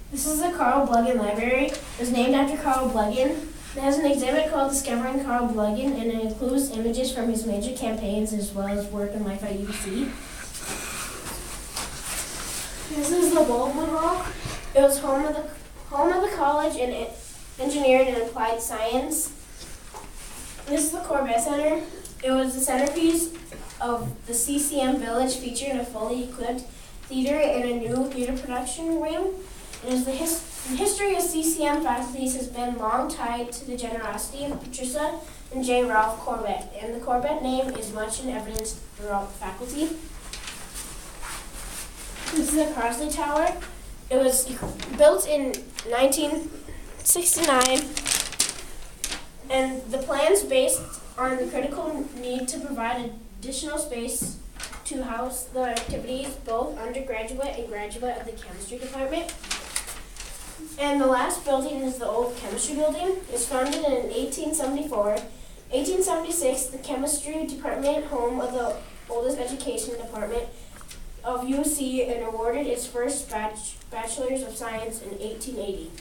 This is the Carl Blugin Library. It was named after Carl Blugin. It has an exhibit called Discovering Carl Blugin, and it includes images from his major campaigns as well as work and life at UC. This is the Baldwin Hall. It was home of the College in Engineering and Applied Science. This is the Corbett Center. It was the centerpiece of the CCM Village, featuring a fully equipped theater and a new theater production room. It is the history of CCM faculties has been long tied to the generosity of Patricia and J. Ralph Corbett, and the Corbett name is much in evidence throughout the faculty. This is the Crossley Tower. It was built in 1969, and the plans based on the critical need to provide additional space to house the activities, both undergraduate and graduate of the chemistry department. And the last building is the old chemistry building. It was founded in 1874. 1876, the chemistry department, home of the oldest education department of UC, and awarded its first bachelor's of science in 1880.